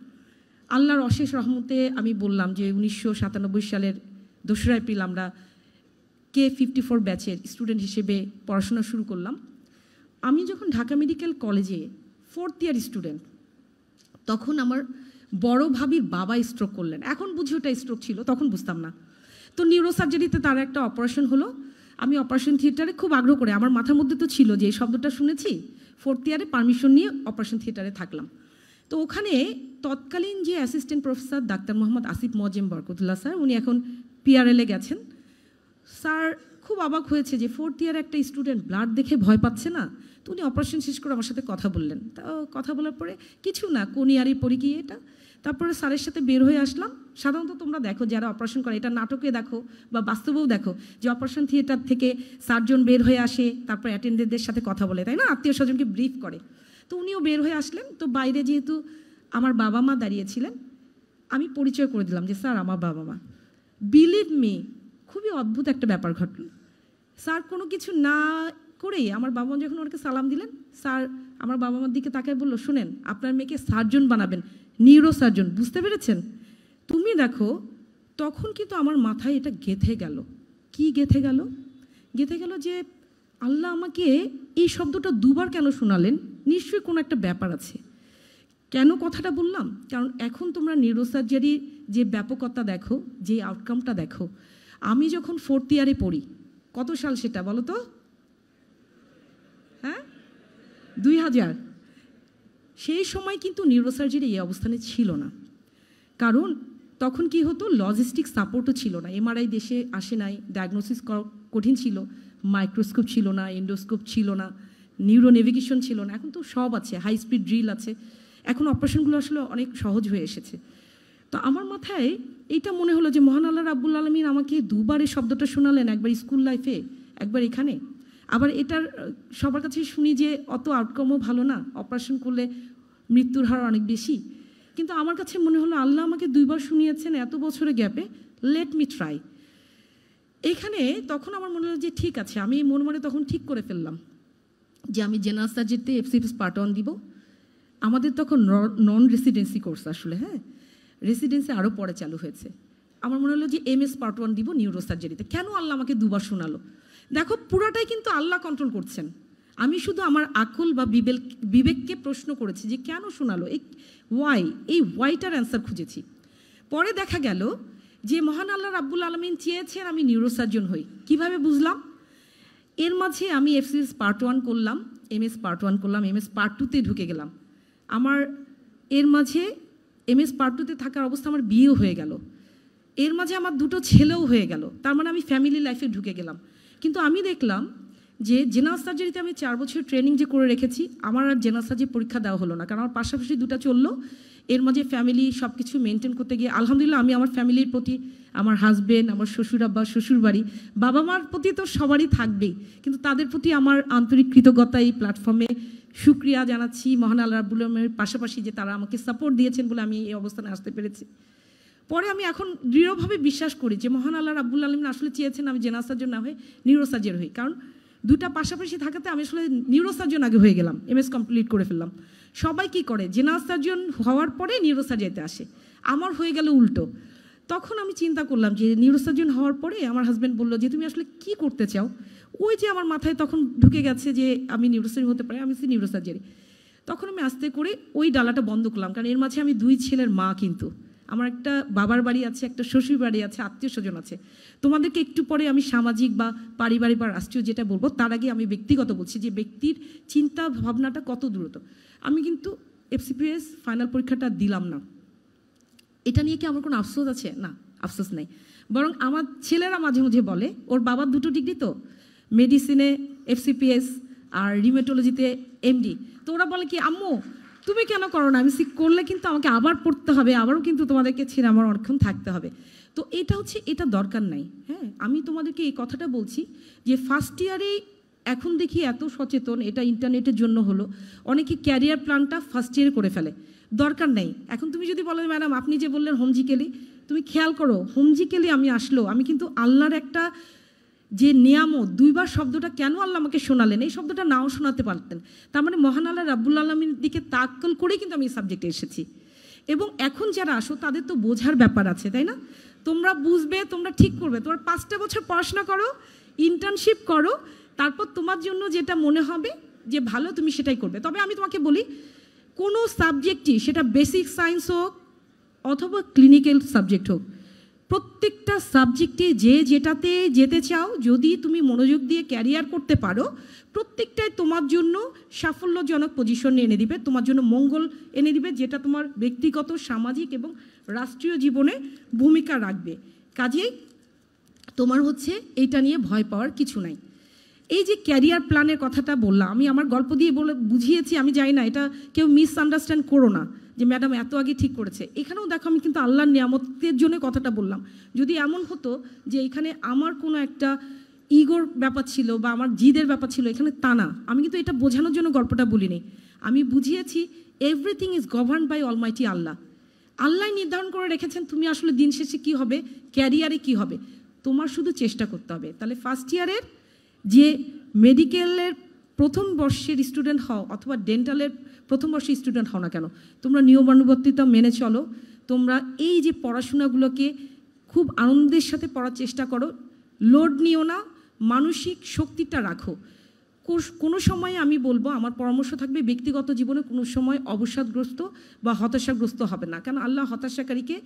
আল্লাহর অশেষ রহমতে আমি বললাম যে 1997 সালের 2রা এপ্রিল আমরা K54 ব্যাচের স্টুডেন্ট হিসেবে পড়াশোনা শুরু করলাম। আমি যখন ঢাকা মেডিকেল কলেজে 4th ইয়ার স্টুডেন্ট, তখন আমার বড় ভাবির বাবা স্ট্রোক করলেন। এখন বুঝি ওটা স্ট্রোক ছিল, তখন বুঝতাম না। তো নিউরোসার্জারিতে তার একটা অপারেশন হলো। আমি অপারেশন থিয়েটারে খুব আগ্রহ করে, আমার মাথার মধ্যে তো ছিল যে এই শব্দটা শুনেছি, 4th ইয়ারে পারমিশন নিয়ে অপারেশন থিয়েটারে থাকলাম। তো ওখানে তৎকালীন যে assistant professor doctor Mohammad Asif Moazzem Barkatullah sir, উনি এখন PRL-এ গেছেন। স্যার খুব অবাক হয়েছে যে 4th ইয়ার একটা স্টুডেন্ট ব্লাড দেখে ভয় পাচ্ছে না। তো উনি অপারেশন শেষ করে আমার সাথে কথা বললেন। তা কথা বলার পরে কিছু না, কোন ইয়ারই পড়ি কি এটা। তারপরে স্যারের সাথে বের হয়ে আসলাম। সাধারণত তোমরা দেখো যারা অপারেশন করে, এটা নাটকে দেখো বা বাস্তবেও দেখো, যে অপারেশন থিয়েটার থেকে সার্জন বের হয়ে আসে, তারপর অ্যাটেন্ডেন্টদের সাথে কথা বলে, তাই না, আত্মীয় স্বজনকে ব্রিফ করে। তো উনিও বের হয়ে আসলেন। তো বাইরে যেহেতু আমার বাবা মা দাঁড়িয়েছিলেন, আমি পরিচয় করে দিলাম যে স্যার আমার বাবা মা। বিলিভ মি, খুবই অদ্ভুত একটা ব্যাপার ঘটল। স্যার কোনো কিছু না করেই আমার বাবা মা যখন ওনাকে সালাম দিলেন, স্যার আমার বাবা মার দিকে তাকায় বললো, শুনেন আপনার মেয়েকে সার্জন বানাবেন, নিউরো সার্জন, বুঝতে পেরেছেন? তুমি দেখো, তখন কিন্তু আমার মাথায় এটা গেঁথে গেল। কি গেঁথে গেল? গেঁথে গেল যে আল্লাহ আমাকে এই শব্দটা দুবার কেন শোনালেন, নিশ্চয়ই কোনো একটা ব্যাপার আছে। কেন কথাটা বললাম? কারণ এখন তোমরা নিউরোসার্জারির যে ব্যাপকতা দেখো, যে আউটকামটা দেখো। আমি যখন 4th ইয়ারে পড়ি, কত সাল সেটা বলো তো? হ্যাঁ, 2000। সেই সময় কিন্তু নিউরোসার্জারি এই অবস্থানে ছিল না। কারণ তখন কি হতো, লজিস্টিক সাপোর্টও ছিল না, MRI দেশে আসে নাই, ডায়াগনোসিস কঠিন ছিল, মাইক্রোস্কোপ ছিল না, এন্ডোস্কোপ ছিল না, নিউরো নেভিগেশন ছিল না। এখন তো সব আছে, হাই স্পিড ড্রিল আছে, এখন অপারেশনগুলো আসলে অনেক সহজ হয়ে এসেছে। তো আমার মাথায় এইটা মনে হলো যে মহান আল্লাহ রাব্বুল আলামিন আমাকে দুবার এই শব্দটা শোনালেন, একবার স্কুল লাইফে, একবার এখানে। আবার এটার সবার কাছে শুনি যে অত আউটকামও ভালো না, অপারেশন করলে মৃত্যুর হার অনেক বেশি। কিন্তু আমার কাছে মনে হলো আল্লাহ আমাকে 2বার শুনিয়েছেন এত বছরের গ্যাপে, লেট মি ট্রাই। এখানে তখন আমার মনে হলো যে ঠিক আছে, আমি মনে মনে তখন ঠিক করে ফেললাম যে আমি জেনারেল সার্জারিতে FCPS পার্ট 1 দিব। আমাদের তখন নন রেসিডেন্সি কোর্স আসলে, হ্যাঁ, রেসিডেন্সি আরও পরে চালু হয়েছে। আমার মনে হলো যে MS পার্ট 1 দিব নিউরোসার্জারিতে। কেন আল্লাহ আমাকে 2বার শোনালো? দেখো, পুরাটাই কিন্তু আল্লাহ কন্ট্রোল করছেন। আমি শুধু আমার আকল বা বিবেককে প্রশ্ন করেছি যে কেন শোনালো, এই ওয়াইটার অ্যান্সার খুঁজেছি। পরে দেখা গেল যে মহান আল্লাহ রাব্বুল আলামিন চেয়েছেন আমি নিউরোসার্জন হই। কিভাবে বুঝলাম? এর মাঝে আমি FCPS পার্ট 1 করলাম, MS পার্ট 1 করলাম, MS পার্ট 2-তে ঢুকে গেলাম। আমার এর মাঝে MS পার্ট 2-তে থাকার অবস্থা আমার বিয়েও হয়ে গেল। এর মাঝে আমার 2টো ছেলেও হয়ে গেল। তার মানে আমি ফ্যামিলি লাইফে ঢুকে গেলাম। কিন্তু আমি দেখলাম যে জেনারেল সার্জারিতে আমি 4 বছর ট্রেনিং যে করে রেখেছি, আমার আর জেনারেল সার্জারি পরীক্ষা দেওয়া হলো না, কারণ আমার পাশাপাশি 2টা চললো। এর মাঝে ফ্যামিলি সব কিছু মেনটেন করতে গিয়ে আলহামদুলিল্লাহ আমি আমার ফ্যামিলির প্রতি, আমার হাজব্যান্ড, আমার শ্বশুর আব্বা, শ্বশুর বাড়ি, বাবা মার প্রতি তো সবারই থাকবেই, কিন্তু তাদের প্রতি আমার আন্তরিক কৃতজ্ঞতা এই প্ল্যাটফর্মে শুকরিয়া জানাচ্ছি মহান আল্লাহ রাব্বুল আলামিনের পাশাপাশি যে তারা আমাকে সাপোর্ট দিয়েছেন বলে আমি এই অবস্থানে আসতে পেরেছি। পরে আমি এখন দৃঢ়ভাবে বিশ্বাস করি যে মহান আল্লাহ রাব্বুল আলামিন আসলে চেয়েছেন আমি জেনারেল সার্জন না হয়ে নিউরোসার্জন হই। কারণ 2টা পাশাপাশি থাকাতে আমি আসলে নিউরোসার্জন আগে হয়ে গেলাম, MS কমপ্লিট করে ফেললাম। সবাই কি করে, জেনারেল সার্জন হওয়ার পরে নিউরোসার্জারিতে আসে, আমার হয়ে গেল উল্টো। তখন আমি চিন্তা করলাম যে নিউরোসার্জন হওয়ার পরে আমার হাজব্যান্ড বললো যে তুমি আসলে কি করতে চাও? ওই যে আমার মাথায় তখন ঢুকে গেছে যে আমি নিউরোসার্জন হতে পারি, আমি নিউরোসার্জারি। তখন আমি আস্তে করে ওই ডালাটা বন্ধ করলাম, কারণ এর মাঝে আমি 2 ছেলের মা, কিন্তু আমার একটা বাবার বাড়ি আছে, একটা শ্বশুর বাড়ি আছে, আত্মীয় স্বজন আছে। তোমাদেরকে একটু পরে আমি সামাজিক বা পারিবারিক বা রাষ্ট্রীয় যেটা বলবো, তার আগে আমি ব্যক্তিগত বলছি যে ব্যক্তির চিন্তা ভাবনাটা কত দ্রুত। আমি কিন্তু FCPS ফাইনাল পরীক্ষাটা দিলাম না। এটা নিয়ে কি আমার কোনো আফসোস আছে? না, আফসোস নেই। বরং আমার ছেলেরা মাঝে মাঝে বলে, ওর বাবার 2টো ডিগ্রি তো, মেডিসিনে FCPS আর রিমেটোলজিতে MD। তো ওরা বলে কি, আম্মু তুমি কেন করো না? আমি করলে কিন্তু আমাকে আবার পড়তে হবে, আবারও কিন্তু তোমাদেরকে ছেড়ে আমার অনেকক্ষণ থাকতে হবে। তো এটা হচ্ছে, এটা দরকার নাই। হ্যাঁ, আমি তোমাদেরকে এই কথাটা বলছি যে ফার্স্ট ইয়ারেই এখন দেখি এত সচেতন, এটা ইন্টারনেটের জন্য হলো, অনেকে ক্যারিয়ার প্ল্যানটা ফার্স্ট ইয়ারে করে ফেলে, দরকার নেই। এখন তুমি যদি বলো ম্যাডাম আপনি যে বললেন হোমজিক্যালি, তুমি খেয়াল করো হোমজিক্যালি আমি আমি কিন্তু আল্লাহর একটা যে নিয়ামত, দুইবার শব্দটা কেন আল্লাহ আমাকে শোনালেন, এই শব্দটা নাও শোনাতে পারতেন। তার মানে মহান আল্লাহ রাব্বুল আলামিনের দিকে তাক্কল করেই কিন্তু আমি এই সাবজেক্টে এসেছি। এবং এখন যারা আসো তাদের তো বোঝার ব্যাপার আছে, তাই না? তোমরা বুঝবে, তোমরা ঠিক করবে, তোমার 5টা বছর পড়াশোনা করো, ইন্টার্নশিপ করো, তারপর তোমার জন্য যেটা মনে হবে যে ভালো তুমি সেটাই করবে। তবে আমি তোমাকে বলি, কোনো সাবজেক্টই, সেটা বেসিক সায়েন্স হোক অথবা ক্লিনিক্যাল সাবজেক্ট হোক, প্রত্যেকটা সাবজেক্টে যে যেটাতে যেতে চাও যদি তুমি মনোযোগ দিয়ে ক্যারিয়ার করতে পারো, প্রত্যেকটাই তোমার জন্য সাফল্যজনক পজিশন এনে দিবে, তোমার জন্য মঙ্গল এনে দিবে, যেটা তোমার ব্যক্তিগত, সামাজিক এবং রাষ্ট্রীয় জীবনে ভূমিকা রাখবে। কাজেই তোমার হচ্ছে এইটা নিয়ে ভয় পাওয়ার কিছু নাই। এই যে ক্যারিয়ার প্ল্যানের কথাটা বললাম, আমি আমার গল্প দিয়ে বলে বুঝিয়েছি, আমি জানি না এটা কেউ মিসআন্ডারস্ট্যান্ড করো না যে ম্যাডাম এত আগে ঠিক করেছে। এখানেও দেখো আমি কিন্তু আল্লাহর নিয়ামতের জন্য কথাটা বললাম। যদি এমন হতো যে এখানে আমার কোনো একটা ইগোর ব্যাপার ছিল বা আমার জিদের ব্যাপার ছিল, এখানে তা না। আমি কিন্তু এটা বোঝানোর জন্য গল্পটা বলিনি, আমি বুঝিয়েছি everything is govern by almighty Allah. Allah নির্ধারণ করে রেখেছেন তুমি আসলে দিন শেষে কী হবে, ক্যারিয়ারে কী হবে, তোমার শুধু চেষ্টা করতে হবে। তাহলে ফার্স্ট ইয়ারের যে মেডিকেলের প্রথম বর্ষের স্টুডেন্ট হও অথবা ডেন্টালের প্রথম বর্ষের স্টুডেন্ট হও না কেন, তোমরা নিয়মানুবর্তিতা মেনে চলো। তোমরা এই যে পড়াশোনাগুলোকে খুব আনন্দের সাথে পড়ার চেষ্টা করো, লোড নিও না, মানসিক শক্তিটা রাখো। কোনো সময় আমি বলবো, আমার পরামর্শ থাকবে, ব্যক্তিগত জীবনে কোনো সময় অবসাদগ্রস্ত বা হতাশাগ্রস্ত হবে না। কারণ আল্লাহ হতাশাকারীকে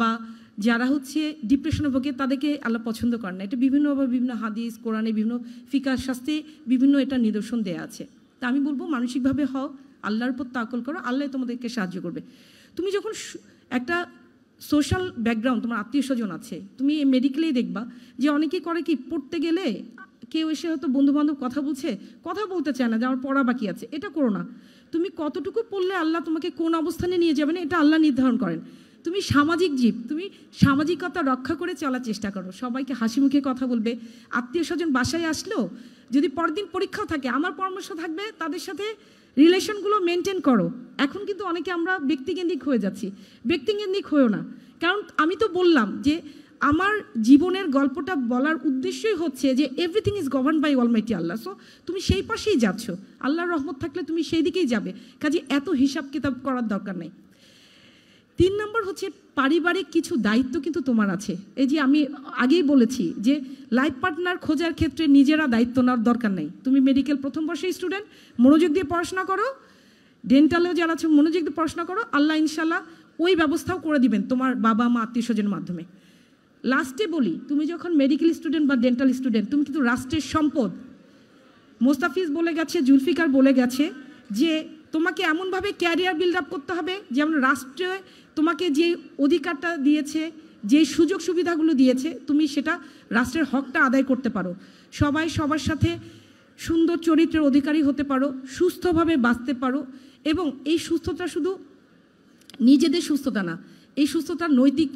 বা যারা হচ্ছে ডিপ্রেশনে ভোগে তাদেরকে আল্লাহ পছন্দ করেন না। এটা বিভিন্নভাবে বিভিন্ন হাদিস, কোরআনে, বিভিন্ন ফিকাহ শাস্ত্রে বিভিন্ন এটা নিদর্শন দেয়া আছে। তা আমি বলবো মানসিকভাবে হও, আল্লাহর উপর তাওয়াক্কুল করো, আল্লাহ তোমাদেরকে সাহায্য করবে। তুমি যখন একটা সোশ্যাল ব্যাকগ্রাউন্ড, তোমার আত্মীয় স্বজন আছে, তুমি মেডিকেলেই দেখবা যে অনেকেই করে কি, পড়তে গেলে কেউ এসে হয়তো বন্ধুবান্ধব কথা বলছে, কথা বলতে চায় না যে আমার পড়া বাকি আছে, এটা করো না। তুমি কতটুকু পড়লে আল্লাহ তোমাকে কোন অবস্থানে নিয়ে যাবেন এটা আল্লাহ নির্ধারণ করেন। তুমি সামাজিক জীব, তুমি সামাজিকতা রক্ষা করে চলার চেষ্টা করো, সবাইকে হাসি মুখে কথা বলবে। আত্মীয় স্বজন বাসায় আসলেও যদি পরের দিন পরীক্ষাও থাকে, আমার পরামর্শ থাকবে তাদের সাথে রিলেশনগুলো মেনটেন করো। এখন কিন্তু অনেকে আমরা ব্যক্তিকেন্দ্রিক হয়ে যাচ্ছি, ব্যক্তিকেন্দ্রিক হয়েও না। কারণ আমি তো বললাম যে আমার জীবনের গল্পটা বলার উদ্দেশ্যই হচ্ছে যে everything is govern by almighty Allah. So তুমি সেই পাশেই যাচ্ছ, আল্লাহর রহমত থাকলে তুমি সেই দিকেই যাবে, কাজে এত হিসাব কিতাব করার দরকার নেই। 3 নম্বর হচ্ছে পারিবারিক কিছু দায়িত্ব কিন্তু তোমার আছে। এই যে আমি আগেই বলেছি যে লাইফ পার্টনার খোঁজার ক্ষেত্রে নিজেরা দায়িত্ব নেওয়ার দরকার নেই। তুমি মেডিকেল প্রথম বর্ষের স্টুডেন্ট, মনোযোগ দিয়ে পড়াশোনা করো, ডেন্টালেও যারা আছে মনোযোগ দিয়ে পড়াশোনা করো, আল্লাহ ইনশাল্লাহ ওই ব্যবস্থাও করে দিবেন তোমার বাবা মা আত্মীয় স্বজনের মাধ্যমে। লাস্টে বলি, তুমি যখন মেডিকেল স্টুডেন্ট বা ডেন্টাল স্টুডেন্ট, তুমি কিন্তু রাষ্ট্রের সম্পদ। মোস্তাফিজ বলে গেছে, জুলফিকার বলে গেছে যে তোমাকে এমনভাবে ক্যারিয়ার বিল্ড আপ করতে হবে যেমন রাষ্ট্রে তোমাকে যে অধিকারটা দিয়েছে, যে সুযোগ সুবিধাগুলো দিয়েছে, তুমি সেটা রাষ্ট্রের হকটা আদায় করতে পারো, সবাই সবার সাথে সুন্দর চরিত্রের অধিকারী হতে পারো, সুস্থভাবে বাঁচতে পারো। এবং এই সুস্থতা শুধু নিজেদের সুস্থতা না, এই সুস্থতা নৈতিক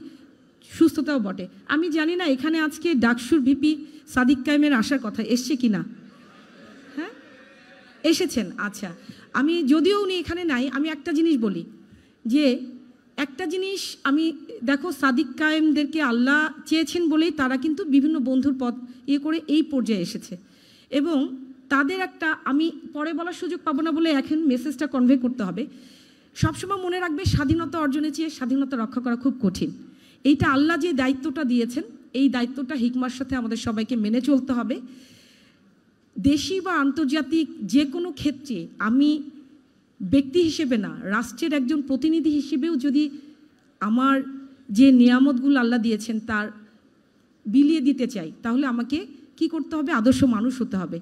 সুস্থতাও বটে। আমি জানি না এখানে আজকে ডাকসুর ভিপি সাদিক কায়েমের আসার কথা এসছে কি না? হ্যাঁ, এসেছেন। আচ্ছা, আমি যদিও উনি এখানে নাই, আমি একটা জিনিস বলি যে একটা জিনিস আমি দেখো, সাদিক কায়েমদেরকে আল্লাহ চেয়েছেন বলেই তারা কিন্তু বিভিন্ন বন্ধুর পথ করে এই পর্যায়ে এসেছে। এবং তাদের একটা, আমি পরে বলার সুযোগ পাবো না বলে এখন মেসেজটা কনভে করতে হবে। সবসময় মনে রাখবে, স্বাধীনতা অর্জনের চেয়ে স্বাধীনতা রক্ষা করা খুব কঠিন। এইটা আল্লাহ যে দায়িত্বটা দিয়েছেন, এই দায়িত্বটা হিকমার সাথে আমাদের সবাইকে মেনে চলতে হবে। দেশি বা আন্তর্জাতিক যে কোনো ক্ষেত্রে আমি ব্যক্তি হিসেবে না, রাষ্ট্রের একজন প্রতিনিধি হিসেবেও যদি আমার যে নিয়ামতগুলো আল্লাহ দিয়েছেন তার বিলিয়ে দিতে চাই, তাহলে আমাকে কি করতে হবে? আদর্শ মানুষ হতে হবে।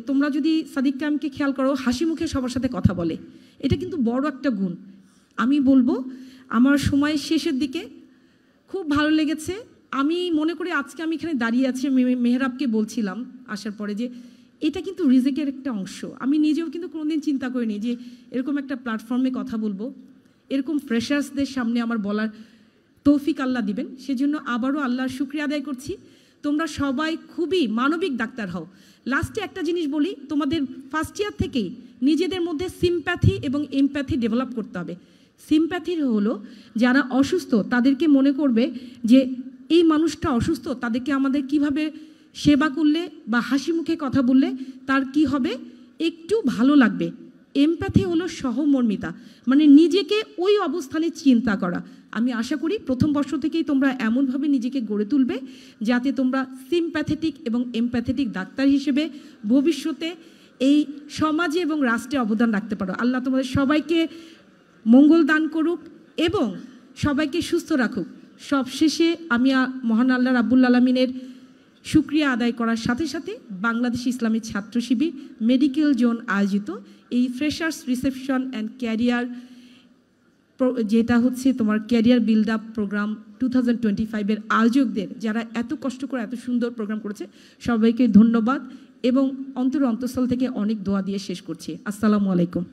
তোমরা যদি সাদিক কায়েমকে খেয়াল করো, হাসি মুখে সবার সাথে কথা বলে, এটা কিন্তু বড় একটা গুণ। আমি বলবো আমার সময়ের শেষের দিকে খুব ভালো লেগেছে। আমি মনে করি আজকে আমি এখানে দাঁড়িয়ে আছি, মেহরাবকে বলছিলাম আসার পরে যে এটা কিন্তু রিজেকের একটা অংশ। আমি নিজেও কিন্তু কোনোদিন চিন্তা করিনি যে এরকম একটা প্ল্যাটফর্মে কথা বলবো, এরকম ফ্রেশার্সদের সামনে আমার বলার তৌফিক আল্লাহ দিবেন। সেজন্য আবারও আল্লাহর শুকরিয়া আদায় করছি। তোমরা সবাই খুবই মানবিক ডাক্তার হও। লাস্টে একটা জিনিস বলি, তোমাদের ফার্স্ট ইয়ার থেকেই নিজেদের মধ্যে সিম্প্যাথি এবং এমপ্যাথি ডেভেলপ করতে হবে। সিম্প্যাথির হলো যারা অসুস্থ তাদেরকে মনে করবে যে এই মানুষটা অসুস্থ, তাদেরকে আমাদের কিভাবে সেবা করলে বা হাসি মুখে কথা বললে তার কি হবে, একটু ভালো লাগবে। এমপ্যাথি হলো সহমর্মিতা, মানে নিজেকে ওই অবস্থানে চিন্তা করা। আমি আশা করি প্রথম বর্ষ থেকেই তোমরা এমনভাবে নিজেকে গড়ে তুলবে যাতে তোমরা সিম্প্যাথেটিক এবং এমপ্যাথেটিক ডাক্তার হিসেবে ভবিষ্যতে এই সমাজে এবং রাষ্ট্রে অবদান রাখতে পারো। আল্লাহ তোমাদের সবাইকে মঙ্গল দান করুক এবং সবাইকে সুস্থ রাখুক। সবশেষে আমি মহান আল্লাহ রাব্বুল আলামিনের শুকরিয়া আদায় করার সাথে সাথে বাংলাদেশ ইসলামী ছাত্র শিবির মেডিকেল জোন আয়োজিত এই ফ্রেশার্স রিসেপশন অ্যান্ড ক্যারিয়ার, যেটা হচ্ছে তোমার ক্যারিয়ার বিল্ড আপ প্রোগ্রাম 2025-এর আয়োজকদের, যারা এত কষ্ট করে এত সুন্দর প্রোগ্রাম করেছে, সবাইকে ধন্যবাদ এবং অন্তরস্থল থেকে অনেক দোয়া দিয়ে শেষ করছি। আসসালামু আলাইকুম।